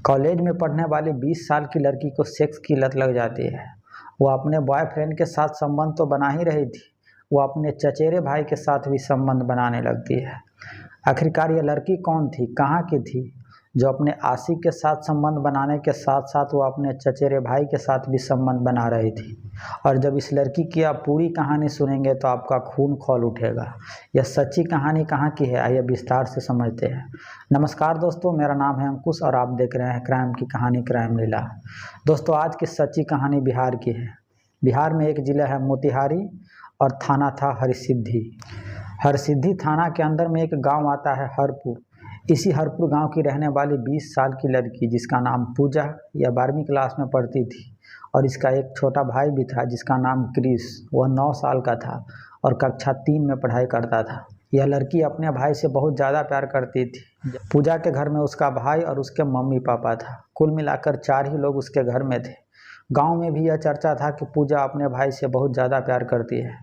College में पढ़ने वाली 20 साल की लड़की को सेक्स की लत लग जाती है। वो अपने बॉयफ्रेंड के साथ संबंध तो बना ही रही थी, वो अपने चचेरे भाई के साथ भी संबंध बनाने लगती है। आखिरकार ये लड़की कौन थी, कहाँ की थी, जो अपने आशिक के साथ संबंध बनाने के साथ साथ वो अपने चचेरे भाई के साथ भी संबंध बना रही थी। और जब इस लड़की की आप पूरी कहानी सुनेंगे तो आपका खून खौल उठेगा। यह सच्ची कहानी कहाँ की है, आइए विस्तार से समझते हैं। नमस्कार दोस्तों, मेरा नाम है अंकुश और आप देख रहे हैं क्राइम की कहानी क्राइम लीला। दोस्तों, आज की सच्ची कहानी बिहार की है। बिहार में एक ज़िला है मोतिहारी और थाना था हरसिद्धि। हरसिद्धि थाना के अंदर में एक गांव आता है हरपुर। इसी हरपुर गांव की रहने वाली 20 साल की लड़की जिसका नाम पूजा, यह 12वीं क्लास में पढ़ती थी और इसका एक छोटा भाई भी था जिसका नाम क्रिस, वह 9 साल का था और कक्षा 3 में पढ़ाई करता था। यह लड़की अपने भाई से बहुत ज़्यादा प्यार करती थी। पूजा के घर में उसका भाई और उसके मम्मी पापा था। कुल मिलाकर 4 ही लोग उसके घर में थे। गांव में भी यह चर्चा था कि पूजा अपने भाई से बहुत ज़्यादा प्यार करती है।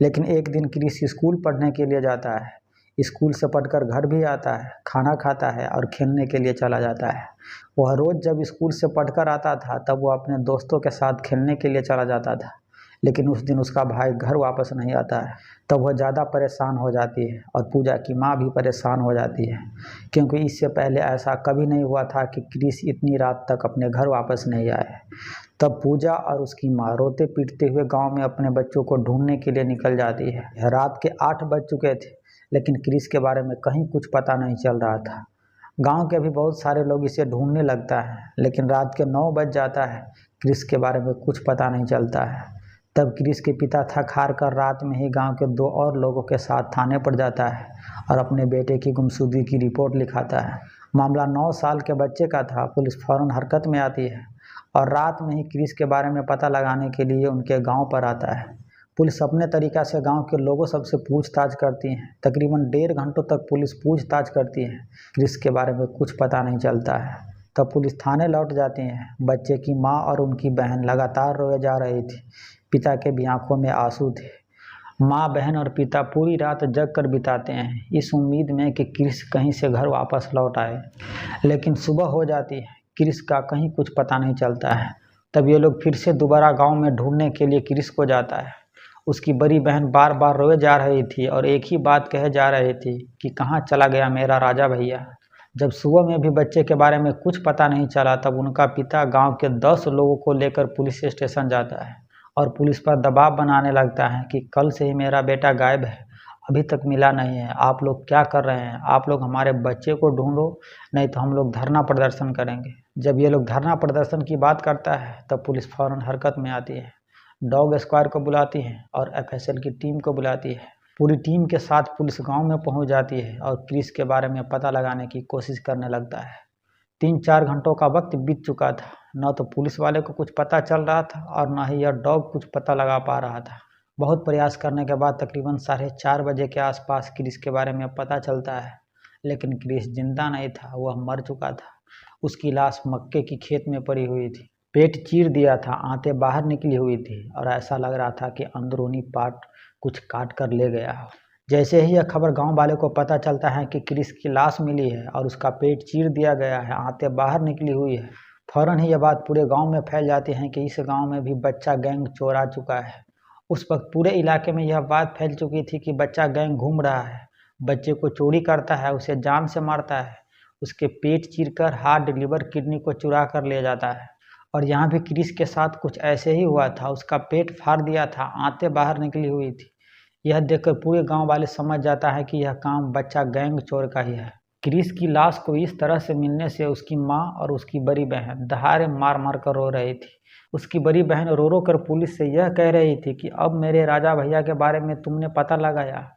लेकिन एक दिन क्रिस स्कूल पढ़ने के लिए जाता है। स्कूल से पढ़कर घर भी आता है, खाना खाता है और खेलने के लिए चला जाता है। वह रोज़ जब स्कूल से पढ़कर आता था तब वह अपने दोस्तों के साथ खेलने के लिए चला जाता था। लेकिन उस दिन उसका भाई घर वापस नहीं आता है। तब वह ज़्यादा परेशान हो जाती है और पूजा की माँ भी परेशान हो जाती है, क्योंकि इससे पहले ऐसा कभी नहीं हुआ था कि क्रिस इतनी रात तक अपने घर वापस नहीं आए। तब पूजा और उसकी माँ रोते पीटते हुए गांव में अपने बच्चों को ढूंढने के लिए निकल जाती है। रात के 8 बज चुके थे, लेकिन क्रिस के बारे में कहीं कुछ पता नहीं चल रहा था। गांव के भी बहुत सारे लोग इसे ढूंढने लगता है, लेकिन रात के 9 बज जाता है, क्रिस के बारे में कुछ पता नहीं चलता है। तब क्रिस के पिता थक हार कर रात में ही गांव के 2 और लोगों के साथ थाने पर जाता है और अपने बेटे की गुमशुदगी की रिपोर्ट लिखाता है। मामला 9 साल के बच्चे का था। पुलिस फौरन हरकत में आती है और रात में ही क्रिस के बारे में पता लगाने के लिए उनके गाँव पर आता है। पुलिस अपने तरीक़ा से गांव के लोगों सबसे पूछताछ करती है। तकरीबन 1.5 घंटों तक पुलिस पूछताछ करती है। क्रिस के बारे में कुछ पता नहीं चलता है। तब पुलिस थाने लौट जाती है। बच्चे की माँ और उनकी बहन लगातार रोए जा रही थी। पिता के भी आंखों में आंसू थे। माँ, बहन और पिता पूरी रात जग कर बिताते हैं, इस उम्मीद में कि क्रिस कहीं से घर वापस लौट आए। लेकिन सुबह हो जाती है, क्रिस का कहीं कुछ पता नहीं चलता है। तब ये लोग फिर से दोबारा गाँव में ढूंढने के लिए क्रिस को जाता है। उसकी बड़ी बहन बार बार रोए जा रही थी और एक ही बात कहे जा रही थी कि कहाँ चला गया मेरा राजा भैया। जब सुबह में भी बच्चे के बारे में कुछ पता नहीं चला तब उनका पिता गांव के 10 लोगों को लेकर पुलिस स्टेशन जाता है और पुलिस पर दबाव बनाने लगता है कि कल से ही मेरा बेटा गायब है, अभी तक मिला नहीं है। आप लोग क्या कर रहे हैं? आप लोग हमारे बच्चे को ढूंढो, नहीं तो हम लोग धरना प्रदर्शन करेंगे। जब ये लोग धरना प्रदर्शन की बात करता है तब पुलिस फौरन हरकत में आती है। डॉग स्क्वाड को बुलाती है और एफएसएल की टीम को बुलाती है। पूरी टीम के साथ पुलिस गांव में पहुंच जाती है और क्रिस के बारे में पता लगाने की कोशिश करने लगता है। 3-4 घंटों का वक्त बीत चुका था। न तो पुलिस वाले को कुछ पता चल रहा था और न ही यह डॉग कुछ पता लगा पा रहा था। बहुत प्रयास करने के बाद तकरीबन 4:30 बजे के आसपास क्रिस के बारे में पता चलता है, लेकिन क्रिस जिंदा नहीं था, वह मर चुका था। उसकी लाश मक्के की खेत में पड़ी हुई थी। पेट चीर दिया था, आंतें बाहर निकली हुई थी और ऐसा लग रहा था कि अंदरूनी पार्ट कुछ काट कर ले गया हो। जैसे ही यह खबर गांव वाले को पता चलता है कि क्रिस की लाश मिली है और उसका पेट चीर दिया गया है, आंतें बाहर निकली हुई है, फौरन ही यह बात पूरे गांव में फैल जाती है कि इस गांव में भी बच्चा गैंग चोर आ चुका है। उस वक्त पूरे इलाके में यह बात फैल चुकी थी कि बच्चा गैंग घूम रहा है, बच्चे को चोरी करता है, उसे जान से मारता है, उसके पेट चीरकर हार्ट, लिवर, किडनी को चुरा कर ले जाता है। और यहाँ भी क्रिस के साथ कुछ ऐसे ही हुआ था। उसका पेट फाड़ दिया था, आंतें बाहर निकली हुई थी। यह देखकर पूरे गांव वाले समझ जाता है कि यह काम बच्चा गैंग चोर का ही है। क्रिस की लाश को इस तरह से मिलने से उसकी माँ और उसकी बड़ी बहन दहाड़े मार मार कर रो रही थी। उसकी बड़ी बहन रो रो कर पुलिस से यह कह रही थी कि अब मेरे राजा भैया के बारे में तुमने पता लगाया।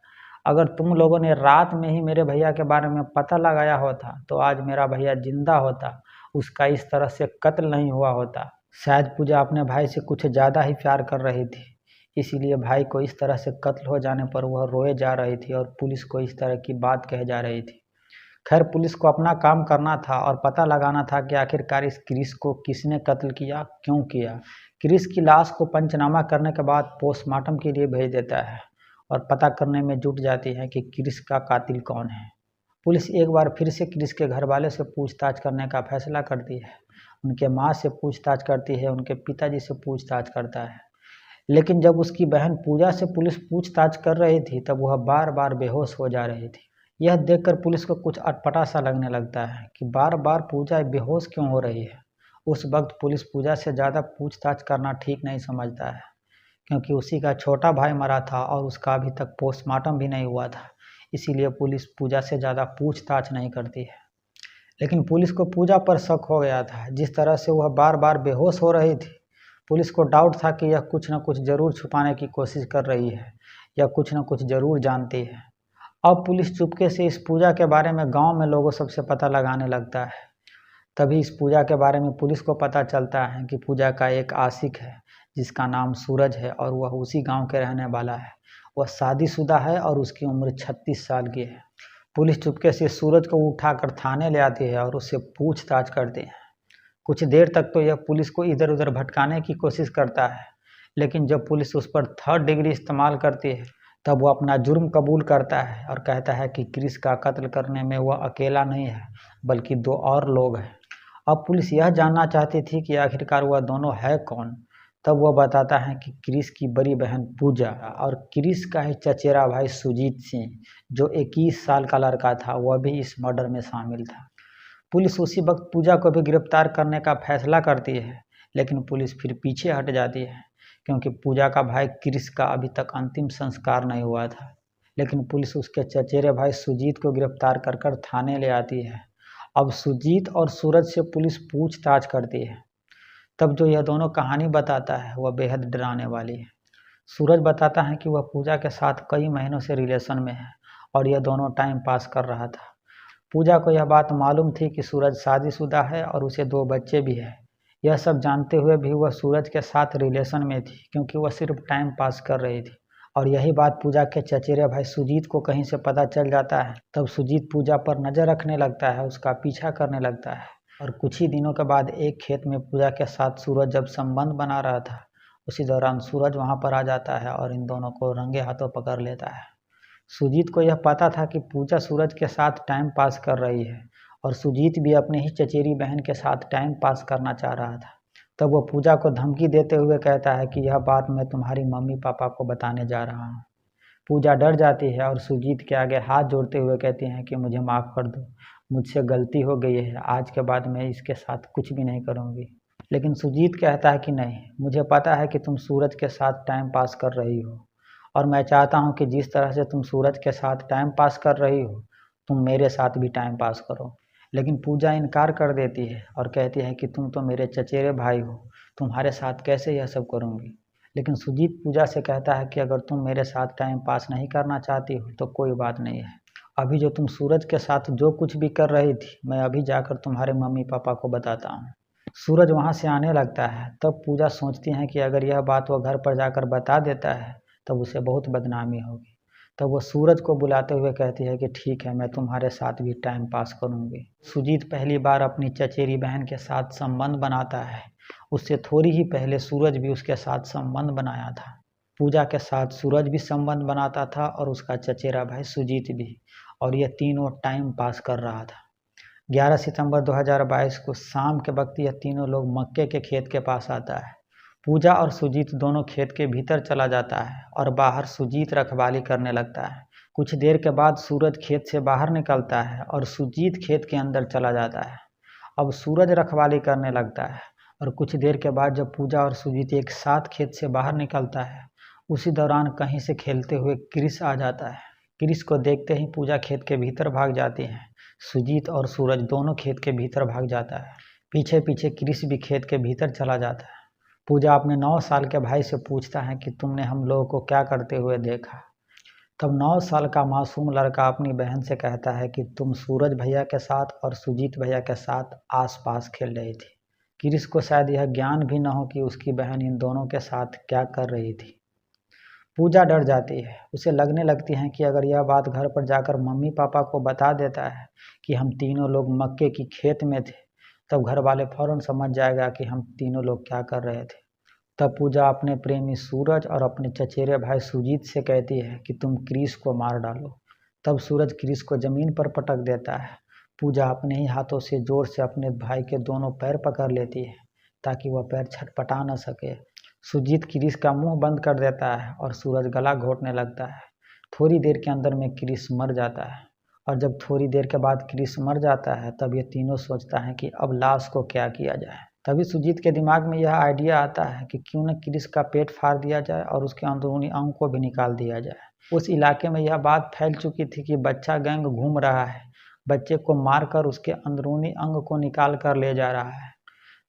अगर तुम लोगों ने रात में ही मेरे भैया के बारे में पता लगाया होता तो आज मेरा भैया जिंदा होता, उसका इस तरह से कत्ल नहीं हुआ होता। शायद पूजा अपने भाई से कुछ ज़्यादा ही प्यार कर रही थी, इसीलिए भाई को इस तरह से कत्ल हो जाने पर वह रोए जा रही थी और पुलिस को इस तरह की बात कहे जा रही थी। खैर, पुलिस को अपना काम करना था और पता लगाना था कि आखिरकार इस क्रिस को किसने कत्ल किया, क्यों किया। क्रिस की लाश को पंचनामा करने के बाद पोस्टमार्टम के लिए भेज देता है और पता करने में जुट जाती है कि क्रिस का कातिल कौन है। पुलिस एक बार फिर से क्रिस के घर वाले से पूछताछ करने का फैसला करती है। उनके माँ से पूछताछ करती है, उनके पिताजी से पूछताछ करता है। लेकिन जब उसकी बहन पूजा से पुलिस पूछताछ कर रही थी तब वह बार बार बेहोश हो जा रही थी। यह देखकर पुलिस को कुछ अटपटा सा लगने लगता है कि बार बार पूजा बेहोश क्यों हो रही है। उस वक्त पुलिस पूजा से ज़्यादा पूछताछ करना ठीक नहीं समझता है, क्योंकि उसी का छोटा भाई मरा था और उसका अभी तक पोस्टमार्टम भी नहीं हुआ था। इसीलिए पुलिस पूजा से ज़्यादा पूछताछ नहीं करती है। लेकिन पुलिस को पूजा पर शक हो गया था। जिस तरह से वह बार बार बेहोश हो रही थी, पुलिस को डाउट था कि यह कुछ न कुछ ज़रूर छुपाने की कोशिश कर रही है या कुछ न कुछ ज़रूर जानती है। अब पुलिस चुपके से इस पूजा के बारे में गांव में लोगों सबसे पता लगाने लगता है। तभी इस पूजा के बारे में पुलिस को पता चलता है कि पूजा का एक आशिक है जिसका नाम सूरज है और वह उसी गांव के रहने वाला है। वह शादीशुदा है और उसकी उम्र 36 साल की है। पुलिस चुपके से सूरज को उठाकर थाने ले आती है और उससे पूछताछ करती है। कुछ देर तक तो यह पुलिस को इधर उधर भटकाने की कोशिश करता है, लेकिन जब पुलिस उस पर 3rd डिग्री इस्तेमाल करती है तब वह अपना जुर्म कबूल करता है और कहता है कि क्रिस का कत्ल करने में वह अकेला नहीं है बल्कि 2 और लोग हैं। अब पुलिस यह जानना चाहती थी कि आखिरकार वह दोनों है कौन। तब वह बताता है कि क्रिस की बड़ी बहन पूजा और क्रिस का ही चचेरा भाई सुजीत सिंह, जो 21 साल का लड़का था, वह भी इस मर्डर में शामिल था। पुलिस उसी वक्त पूजा को भी गिरफ्तार करने का फैसला करती है, लेकिन पुलिस फिर पीछे हट जाती है क्योंकि पूजा का भाई क्रिस का अभी तक अंतिम संस्कार नहीं हुआ था। लेकिन पुलिस उसके चचेरे भाई सुजीत को गिरफ्तार कर कर थाने ले आती है। अब सुजीत और सूरज से पुलिस पूछताछ करती है। तब जो यह दोनों कहानी बताता है वह बेहद डराने वाली है। सूरज बताता है कि वह पूजा के साथ कई महीनों से रिलेशन में है और यह दोनों टाइम पास कर रहा था। पूजा को यह बात मालूम थी कि सूरज शादीशुदा है और उसे 2 बच्चे भी हैं। यह सब जानते हुए भी वह सूरज के साथ रिलेशन में थी क्योंकि वह सिर्फ टाइम पास कर रही थी। और यही बात पूजा के चचेरे भाई सुजीत को कहीं से पता चल जाता है। तब सुजीत पूजा पर नज़र रखने लगता है, उसका पीछा करने लगता है। और कुछ ही दिनों के बाद एक खेत में पूजा के साथ सूरज जब संबंध बना रहा था, उसी दौरान सूरज वहां पर आ जाता है और इन दोनों को रंगे हाथों पकड़ लेता है। सुजीत को यह पता था कि पूजा सूरज के साथ टाइम पास कर रही है और सुजीत भी अपने ही चचेरी बहन के साथ टाइम पास करना चाह रहा था। तब वह पूजा को धमकी देते हुए कहता है कि यह बात मैं तुम्हारी मम्मी पापा को बताने जा रहा हूँ। पूजा डर जाती है और सुजीत के आगे हाथ जोड़ते हुए कहती हैं कि मुझे माफ़ कर दो, मुझसे गलती हो गई है, आज के बाद मैं इसके साथ कुछ भी नहीं करूँगी। लेकिन सुजीत कहता है कि नहीं, मुझे पता है कि तुम सूरज के साथ टाइम पास कर रही हो और मैं चाहता हूँ कि जिस तरह से तुम सूरज के साथ टाइम पास कर रही हो, तुम मेरे साथ भी टाइम पास करो। लेकिन पूजा इनकार कर देती है और कहती है कि तुम तो मेरे चचेरे भाई हो, तुम्हारे साथ कैसे यह सब करूँगी। लेकिन सुजीत पूजा से कहता है कि अगर तुम मेरे साथ टाइम पास नहीं करना चाहती हो तो कोई बात नहीं है। अभी जो तुम सूरज के साथ जो कुछ भी कर रही थी, मैं अभी जाकर तुम्हारे मम्मी पापा को बताता हूँ। सूरज वहाँ से आने लगता है। तब पूजा सोचती हैं कि अगर यह बात वह घर पर जाकर बता देता है तब उसे बहुत बदनामी होगी। तब वो सूरज को बुलाते हुए कहती है कि ठीक है, मैं तुम्हारे साथ भी टाइम पास करूँगी। सुजीत पहली बार अपनी चचेरी बहन के साथ संबंध बनाता है। उससे थोड़ी ही पहले सूरज भी उसके साथ संबंध बनाया था। पूजा के साथ सूरज भी संबंध बनाता था और उसका चचेरा भाई सुजीत भी, और यह तीनों टाइम पास कर रहा था। 11 सितंबर 2022 को शाम के वक्त यह तीनों लोग मक्के के खेत के पास आता है। पूजा और सुजीत दोनों खेत के भीतर चला जाता है और बाहर सुजीत रखवाली करने लगता है। कुछ देर के बाद सूरज खेत से बाहर निकलता है और सुजीत खेत के अंदर चला जाता है। अब सूरज रखवाली करने लगता है और कुछ देर के बाद जब पूजा और सुजीत एक साथ खेत से बाहर निकलता है, उसी दौरान कहीं से खेलते हुए क्रिस आ जाता है। क्रिस को देखते ही पूजा खेत के भीतर भाग जाती है। सुजीत और सूरज दोनों खेत के भीतर भाग जाता है। पीछे पीछे क्रिस भी खेत के भीतर चला जाता है। पूजा अपने 9 साल के भाई से पूछता है कि तुमने हम लोगों को क्या करते हुए देखा। तब 9 साल का मासूम लड़का अपनी बहन से कहता है कि तुम सूरज भैया के साथ और सुजीत भैया के साथ आसपास खेल रही थी। क्रिस को शायद यह ज्ञान भी न हो कि उसकी बहन इन दोनों के साथ क्या कर रही थी। पूजा डर जाती है। उसे लगने लगती है कि अगर यह बात घर पर जाकर मम्मी पापा को बता देता है कि हम तीनों लोग मक्के की खेत में थे, तब घर वाले फौरन समझ जाएगा कि हम तीनों लोग क्या कर रहे थे। तब पूजा अपने प्रेमी सूरज और अपने चचेरे भाई सुजीत से कहती है कि तुम क्रिस को मार डालो तब सूरज क्रिस को ज़मीन पर पटक देता है। पूजा अपने ही हाथों से ज़ोर से अपने भाई के दोनों पैर पकड़ लेती है ताकि वह पैर छटपटा न सके। सुजीत क्रिस का मुंह बंद कर देता है और सूरज गला घोटने लगता है। थोड़ी देर के अंदर में क्रिस मर जाता है और जब थोड़ी देर के बाद क्रिस मर जाता है तब ये तीनों सोचता है कि अब लाश को क्या किया जाए। तभी सुजीत के दिमाग में यह आइडिया आता है कि क्यों न क्रिस का पेट फाड़ दिया जाए और उसके अंदरूनी अंग को भी निकाल दिया जाए। उस इलाके में यह बात फैल चुकी थी कि बच्चा गैंग घूम रहा है, बच्चे को मारकर उसके अंदरूनी अंग को निकाल कर ले जा रहा है।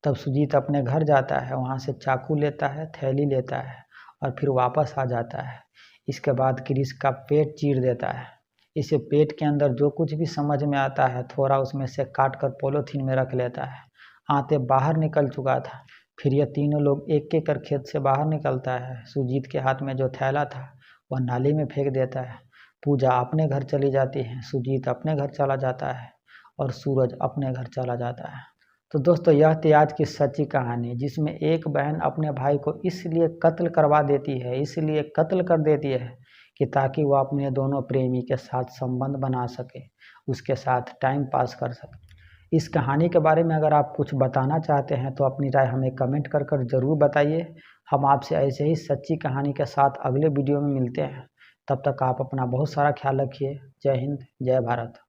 तब सुजीत अपने घर जाता है, वहाँ से चाकू लेता है, थैली लेता है और फिर वापस आ जाता है। इसके बाद क्रिस का पेट चीर देता है। इसे पेट के अंदर जो कुछ भी समझ में आता है थोड़ा उसमें से काट कर पॉलीथीन में रख लेता है। आते बाहर निकल चुका था। फिर ये तीनों लोग एक एक कर खेत से बाहर निकलता है। सुजीत के हाथ में जो थैला था वह नाली में फेंक देता है। पूजा अपने घर चली जाती है, सुजीत अपने घर चला जाता है और सूरज अपने घर चला जाता है। तो दोस्तों यह थी आज की सच्ची कहानी, जिसमें एक बहन अपने भाई को इसलिए कत्ल करवा देती है, इसलिए कत्ल कर देती है कि ताकि वह अपने दोनों प्रेमी के साथ संबंध बना सके, उसके साथ टाइम पास कर सके। इस कहानी के बारे में अगर आप कुछ बताना चाहते हैं तो अपनी राय हमें कमेंट कर कर ज़रूर बताइए। हम आपसे ऐसे ही सच्ची कहानी के साथ अगले वीडियो में मिलते हैं। तब तक आप अपना बहुत सारा ख्याल रखिए। जय हिंद, जय भारत।